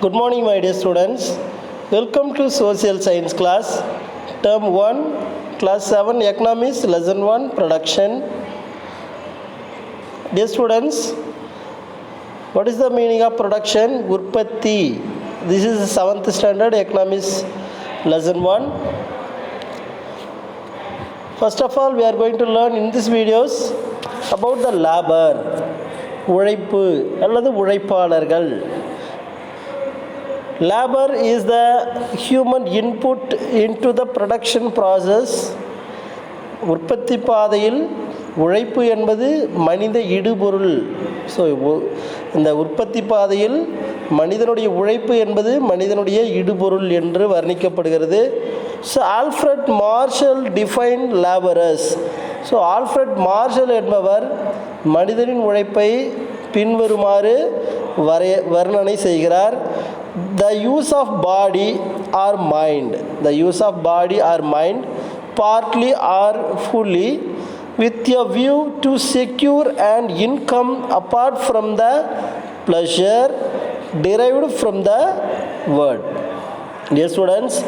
Good morning, my dear students. Welcome to Social Science class, Term 1, Class 7, Economics, Lesson 1, Production. Dear students, what is the meaning of production? Urpatti. This is the 7th standard Economics, Lesson 1. First of all, we are going to learn in these videos about the labor. உழைப்பு அல்லது உழைப்பாளர்கள். Labor is the human input into the production process. உற்பத்தி பாதையில் உழைப்பு என்பது மனித இடுபொருள். So இந்த உற்பத்தி பாதையில் மனிதனுடைய உழைப்பு என்பது மனிதனுடைய இடுபொருள் என்று வர்ணிக்கப்படுகிறது. So Alfred Marshall define labour as. So Alfred Marshall என்பவர் மனிதனின் உழைப்பை பின்வருமாறு வர்ணனை செய்கிறார். The use of body or mind, the use of body or mind, partly or fully, with a view to secure an income apart from the pleasure derived from the word. Dear students,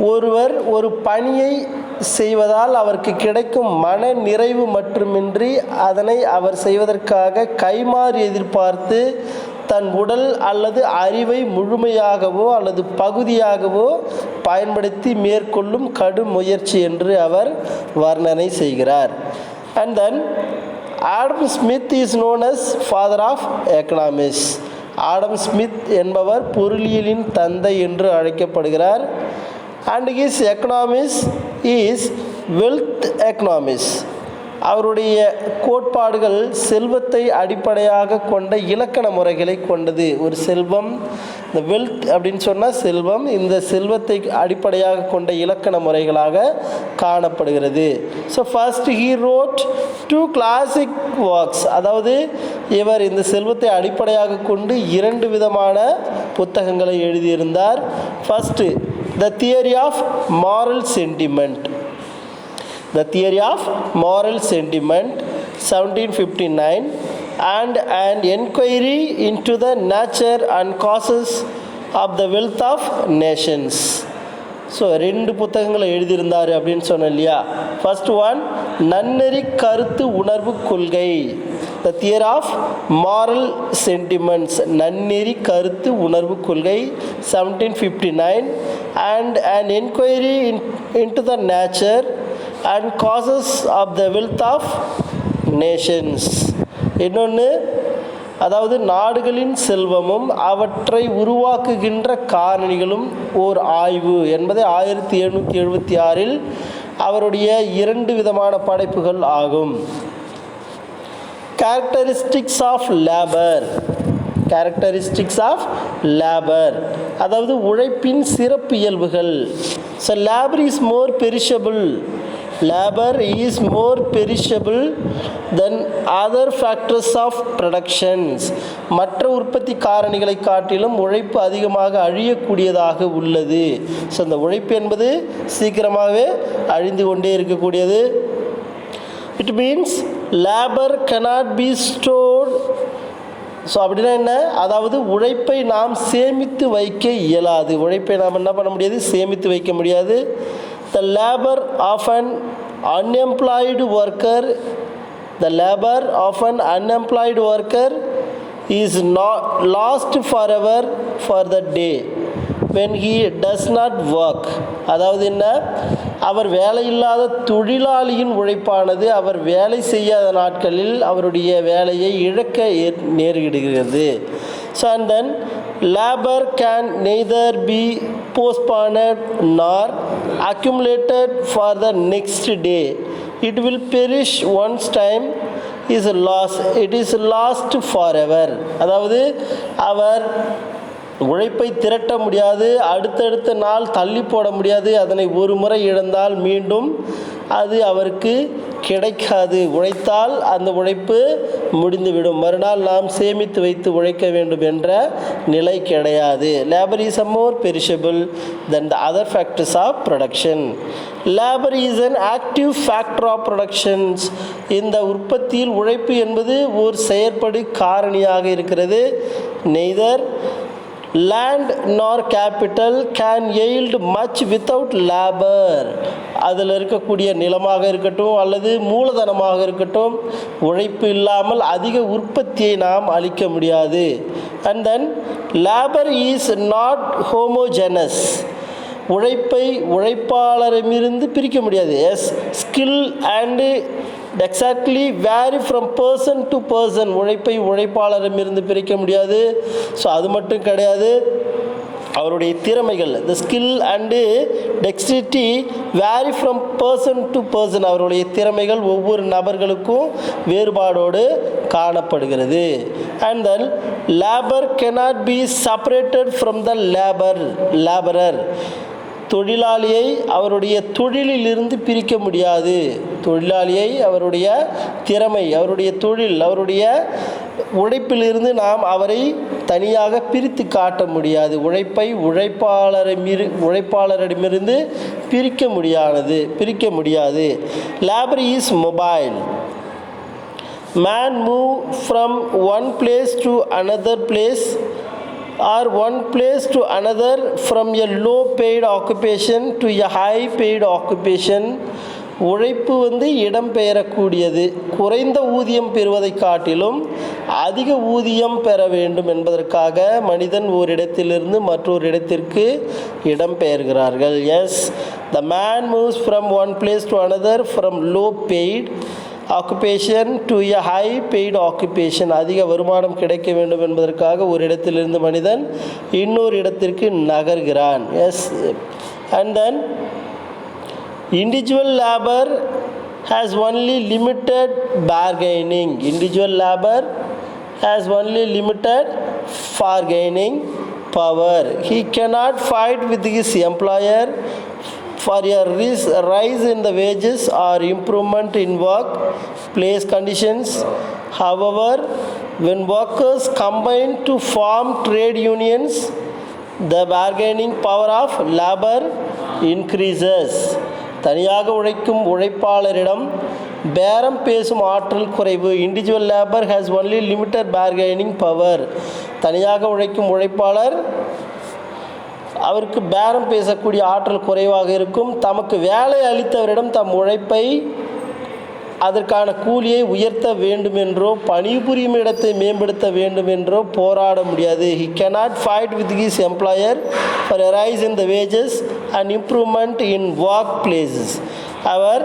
ஒருவர் ஒரு பணியை செய்வதால் அவருக்கு கிடைக்கும் மன நிறைவு மட்டுமின்றி அதனை அவர் செய்வதற்காக கைமாறு எதிர்பார்த்து தன் உடல் அல்லது அறிவை முழுமையாகவோ அல்லது பகுதியாகவோ பயன்படுத்தி மேற்கொள்ளும் கடும் முயற்சி என்று அவர் வர்ணனை செய்கிறார். And then Adam Smith is known as father of economics. Adam Smith என்பவர் பொருளியலின் தந்தை என்று அழைக்கப்படுகிறார். And his economics is wealth economics. அவருடைய கோட்பாடுகள் செல்வத்தை அடிப்படையாக கொண்ட இலக்கண முறைகளை கொண்டது. ஒரு செல்வம், இந்த வெல்த் அப்படின்னு சொன்னால் செல்வம், இந்த செல்வத்தை அடிப்படையாக கொண்ட இலக்கண முறைகளாக காணப்படுகிறது. So first he wrote 2 classic works. அதாவது இவர் இந்த செல்வத்தை அடிப்படையாக கொண்டு 2 விதமான புத்தகங்களை எழுதியிருந்தார். First The Theory of Moral Sentiment. The Theory of Moral Sentiment, 1759, and an Enquiry into the Nature and Causes of the Wealth of Nations. So 2 புத்தகங்களை எழுதியிருந்தார் அப்படின்னு சொன்னேன் இல்லையா. ஃபர்ஸ்ட் ஒன் நன்னெறி கருத்து உணர்வு கொள்கை. The Theory of Moral Sentiments, நன்னெறி கருத்து உணர்வு கொள்கை, 1759, and an Enquiry into the Nature and Causes of the Wealth of Nations. இன்னொன்று, அதாவது நாடுகளின் செல்வமும் அவற்றை உருவாக்குகின்ற காரணிகளும் ஓர் ஆய்வு என்பது 1776 அவருடைய 2 விதமான படைப்புகள் ஆகும். Characteristics of labour. Characteristics of labour, அதாவது உழைப்பின் சிறப்பு இயல்புகள். So labour is more perishable. Labor is more perishable than other factors of productions. மற்ற உற்பத்தி காரணிகளை காட்டிலும் உழைப்பு அதிகமாக அழியக்கூடியதாக உள்ளது. ஸோ இந்த உழைப்பு என்பது சீக்கிரமாகவே அழிந்து கொண்டே இருக்கக்கூடியது. It means labor cannot be stored. So அப்படின்னா என்ன? அதாவது உழைப்பை நாம் சேமித்து வைக்க இயலாது. உழைப்பை நாம் என்ன பண்ண முடியாது? சேமித்து வைக்க முடியாது. The labor of an unemployed worker, the labor of an unemployed worker is not lost forever for the day when he does not work. அதாவது என்ன? அவர் வேலையில்லாத தொழிலாளியின் உழைப்பானது அவர் வேலை செய்யாத நாட்களில் அவருடைய வேலையை இழக்க நேரிடுகிறது. So and then labor can neither be postponed nor accumulated for the next day. It will perish once time is lost. It is lost forever. அதாவது அவர் உழைப்பை திரட்ட முடியாது, அடுத்தடுத்த நாள் தள்ளி போட முடியாது. அதனை ஒரு முறை இழந்தால் மீண்டும் அது அவருக்கு கிடைக்காது. உழைத்தால் அந்த உழைப்பு முடிந்துவிடும். மறுநாள் நாம் சேமித்து வைத்து உழைக்க வேண்டும் என்ற நிலை கிடையாது. Labour is a more perishable than the other factors of production. Labor is an active factor of productions. இந்த உற்பத்தியில் உழைப்பு என்பது ஒரு செயற்படு காரணியாக இருக்கிறது. Neither land nor capital can yield much without labor. அதில் இருக்கக்கூடிய நிலமாக இருக்கட்டும் அல்லது மூலதனமாக இருக்கட்டும், உழைப்பு இல்லாமல் அதிக உற்பத்தியை நாம் அளிக்க முடியாது. And then labor is not homogeneous. உழைப்பை உழைப்பாளரிடமிருந்து பிரிக்க முடியாது. Yes, skill and exactly vary from person to person. உழைப்பை உழைப்பாளரிடமிருந்து பிரிக்க முடியாது. ஸோ அது மட்டும் கிடையாது, அவருடைய திறமைகள், the skill and dexterity vary from person to person. அவருடைய திறமைகள் ஒவ்வொரு நபர்களுக்கும் வேறுபாடோடு காணப்படுகிறது. And then labour cannot be separated from the laborer. தொழிலாளியை அவருடைய தொழிலிலிருந்து பிரிக்க முடியாது. தொழிலாளியை அவருடைய திறமை, அவருடைய தொழில், அவருடைய உழைப்பிலிருந்து நாம் அவரை தனியாக பிரித்து காட்ட முடியாது. உழைப்பை உழைப்பாளரிடமிருந்து பிரிக்க முடியாது. Labour is mobile. Man move from one place to another place or one place to another from a low paid occupation to a high paid occupation. உழைப்பு இடம்பெயரக்கூடியது. குறைந்த ஊதியம் பெறுவதை காட்டிலும் அதிக ஊதியம் பெற வேண்டும் என்பதற்காக மனிதன் ஒரு இடத்திலிருந்து மற்றொரு இடத்திற்கு இடம்பெயர்கிறார்கள். Yes, the man moves from one place to another from low paid occupation to a high paid occupation. அதிக வருமானம் கிடைக்க வேண்டும் என்பதற்காக ஒரு இடத்திலிருந்து மனிதன் இன்னொரு இடத்திற்கு நகர்கிறான். Yes, and then individual labor has only limited bargaining. Individual labor has only limited bargaining power. He cannot fight with his employer for a rise in the wages or improvement in work place conditions. However, when workers combine to form trade unions, the bargaining power of labor increases. தனியாக உழைக்கும் உழைப்பாளரிடம் பேரம் பேசும் ஆற்றல் குறைவு. Individual labour has only limited bargaining power. தனியாக உழைக்கும் உழைப்பாளர் அவருக்கு பேரம் பேசக்கூடிய ஆற்றல் குறைவாக இருக்கும். தமக்கு வேலை அளித்தவரிடம் தம் உழைப்பை அதற்கான கூலியை உயர்த்த வேண்டுமென்றோ பணிபுரியும் இடத்தை மேம்படுத்த வேண்டுமென்றோ போராட முடியாது. He cannot fight with his employer for a rise in the wages and improvement in workplaces. அவர்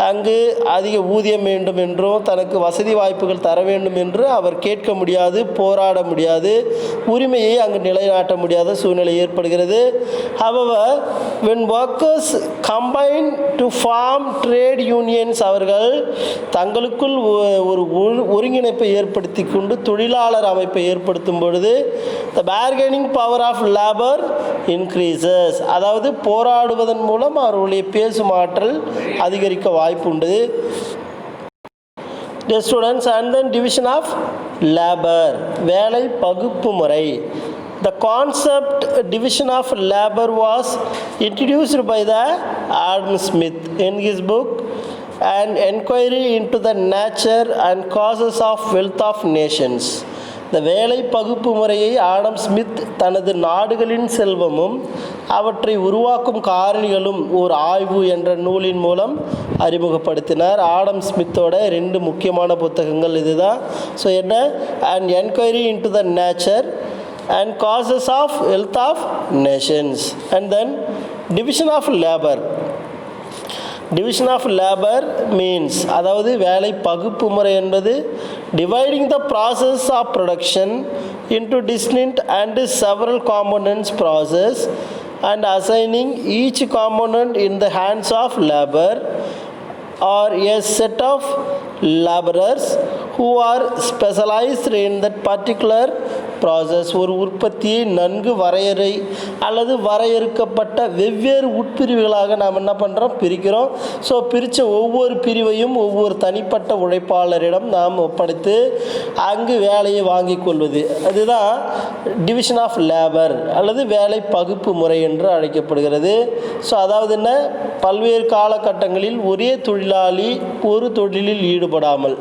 அங்கு அதிக ஊதியம் வேண்டும் என்றோ தனக்கு வசதி வாய்ப்புகள் தர வேண்டும் என்று அவர் கேட்க முடியாது, போராட முடியாது, உரிமையை அங்கு நிலைநாட்ட முடியாத சூழ்நிலை ஏற்படுகிறது. However, when workers combine to form trade unions, அவர்கள் தங்களுக்குள் ஒரு ஒருங்கிணைப்பை ஏற்படுத்தி கொண்டு தொழிலாளர் அமைப்பை ஏற்படுத்தும் பொழுது the bargaining power of labor increases. அதாவது போராடுவதன் மூலம் அவர்களுடைய பேசும் ஆற்றல் அதிகரிக்க வாய்ப்புண்டு. Dear students, and then division of labor, வேலை பகுப்பு முறை. The concept division of labor was introduced by the Adam Smith in his book An Enquiry into the Nature and Causes of Wealth of Nations. இந்த வேலை பகுப்பு முறையை Adam Smith தனது நாடுகளின் செல்வமும் அவற்றை உருவாக்கும் காரணிகளும் ஒரு ஆய்வு என்ற நூலின் மூலம் அறிமுகப்படுத்தினார். ஆடம் ஸ்மித்தோட 2 முக்கியமான புத்தகங்கள் இதுதான். ஸோ என்ன, and enquiry into the nature and causes of wealth of nations. And then division of labour. டிவிஷன் ஆஃப் லேபர் மீன்ஸ், அதாவது வேலை பகுப்பு முறை என்பது dividing the process of production into distinct and several components process and assigning each component in the hands of labor or a set of laborers who are specialized in that particular process. ஒரு உற்பத்தியை நன்கு வரையறை அல்லது வரையறுக்கப்பட்ட வெவ்வேறு உட்பிரிவுகளாக நாம் என்ன பண்ணுறோம், பிரிக்கிறோம். ஸோ பிரித்த ஒவ்வொரு பிரிவையும் ஒவ்வொரு தனிப்பட்ட உழைப்பாளரிடம் நாம் ஒப்படைத்து அங்கு வேலையை வாங்கி கொள்வது, அதுதான் டிவிஷன் ஆஃப் லேபர் அல்லது வேலை பகுப்பு முறை என்று அழைக்கப்படுகிறது. ஸோ அதாவது என்ன, பல்வேறு காலகட்டங்களில் ஒரே தொழிலாளி ஒரு தொழிலில் ஈடுபடாமல்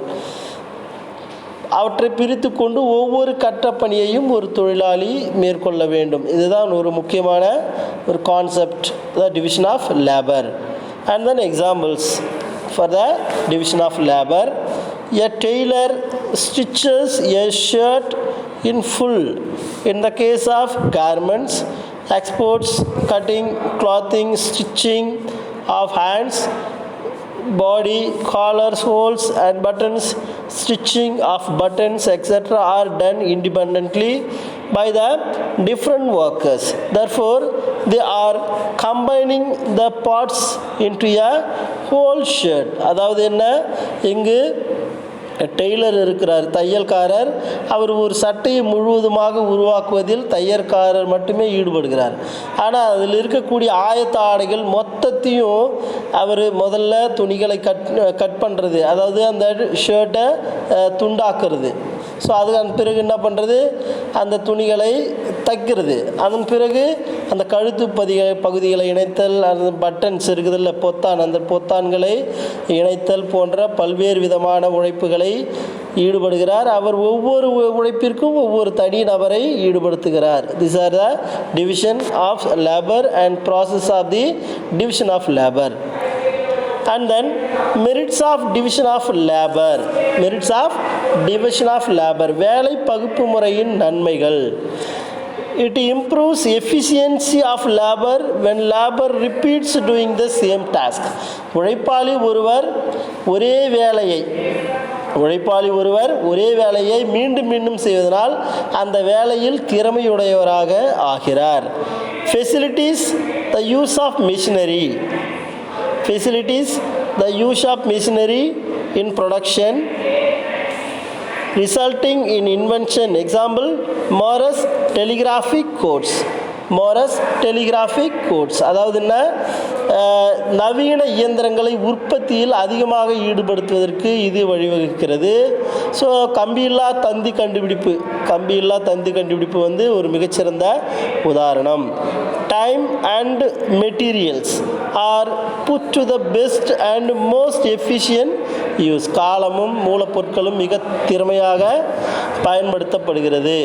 அவற்றை பிரித்து கொண்டு ஒவ்வொரு கட்டப்பணியையும் ஒரு தொழிலாளி மேற்கொள்ள வேண்டும். இதுதான் ஒரு முக்கியமான ஒரு concept, the division of labour. And then examples for the division of labour. A tailor stitches a shirt in full. In the case of garments, exports, cutting, clothing, stitching of hands, body, collars, holes and buttons, stitching of buttons, etc. are done independently by the different workers. Therefore, they are combining the parts into a whole shirt. அதாவது என்ன, இங்கு Taylor இருக்கிறார், தையல்காரர். அவர் ஒரு சட்டையை முழுவதுமாக உருவாக்குவதில் தையற்காரர் மட்டுமே ஈடுபடுகிறார். ஆனால் அதில் இருக்கக்கூடிய ஆயத்த ஆடைகள் மொத்தத்தையும் அவர் முதல்ல துணிகளை கட் பண்ணுறது, அதாவது அந்த ஷர்ட்டை துண்டாக்குறது. ஸோ அதுக்கு பிறகு என்ன பண்ணுறது, அந்த துணிகளை தைக்கிறது. அதன் பிறகு அந்த கழுத்து பகுதிகளை இணைத்தல், அந்த பட்டன்ஸ் இருக்குதில்ல, பொத்தான், அந்த பொத்தான்களை இணைத்தல் போன்ற பல்வேறு விதமான உழைப்புகளை ஈடுபடுகிறார். அவர் ஒவ்வொரு உழைப்பிற்கும் ஒவ்வொரு தனி நபரை ஈடுபடுத்துகிறார். This are the division of labour and process of the division of labour. And then merits of division of labor. Merits of division of labor. வேலை பகுப்பு முறையின் நன்மைகள். It improves efficiency of labor when labor repeats doing the same task. உழைப்பாளி ஒருவர் ஒரே வேலையை மீண்டும் மீண்டும் செய்வதனால் அந்த வேலையில் திறமையுடையவராக ஆகிறார். Facilities, the use of machinery. Facilities, the use of machinery in production resulting in invention. Example, Morse telegraphic codes. Morse telegraphic codes. அதாவது என்ன, நவீன இயந்திரங்களை உற்பத்தியில் அதிகமாக ஈடுபடுத்துவதற்கு இது வழிவகுக்கிறது. ஸோ கம்பியில்லா தந்தி கண்டுபிடிப்பு வந்து ஒரு மிகச்சிறந்த உதாரணம். Time and materials are put to the best and most efficient use. காலமும் மூலப்பொருட்களும் மிக திறமையாக பயன்படுத்தப்படுகிறது.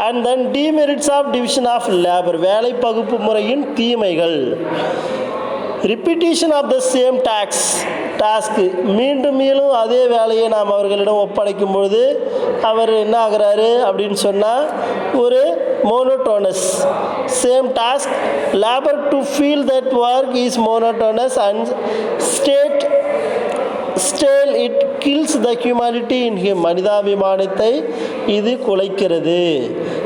And then demerits of division of labor. வேலை பகுப்பு முறையின் தீமைகள். Repetition of the same task, மீண்டும் அதே வேலையை நாம் அவர்களிடம் ஒப்படைக்கும் பொழுது அவர் என்ன ஆகிறாரு அப்படின்னு சொன்னால், ஒரு monotonous same task, labour to feel that work is monotonous and stale it kills the humanity in him. மனிதாபிமானத்தை இது குலைக்கிறது.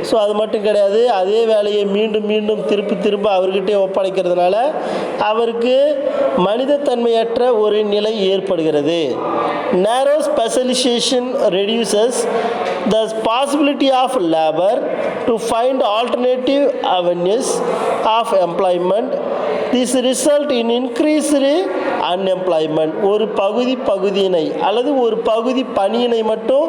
ஸோ அது மட்டும் கிடையாது, அதே வேலையை மீண்டும் மீண்டும் திரும்ப அவர்கிட்டே ஒப்படைக்கிறதுனால அவருக்கு மனிதத்தன்மையற்ற ஒரு நிலை ஏற்படுகிறது. Narrow specialisation reduces the possibility of labour to find alternative avenues of employment. This result in increased unemployment. ஒரு பகுதியினை அல்லது ஒரு பகுதி பணியினை மட்டும்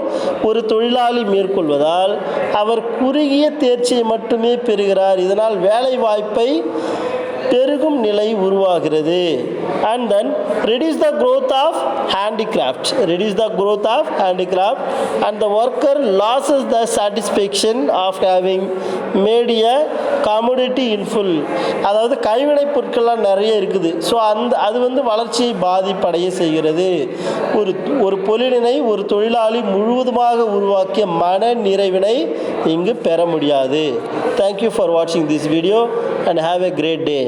ஒரு தொழிலாளி மேற்கொள்வதால் அவர் குறுகிய தேர்ச்சியை மட்டுமே பெறுகிறார். இதனால் வேலை வாய்ப்பை பெருகும் நிலை உருவாகிறது. And then reduce the growth of handicraft. And the worker loses the satisfaction of having made a commodity in full. அதாவது கைவினை பொருட்கள்லாம் நிறைய இருக்குது. ஸோ அது வந்து வளர்ச்சியை பாதிப்படைய செய்கிறது. ஒரு பொருளினை ஒரு தொழிலாளி முழுவதுமாக உருவாக்கிய மன நிறைவினை இங்கு பெற முடியாது. Thank you for watching this video and have a great day.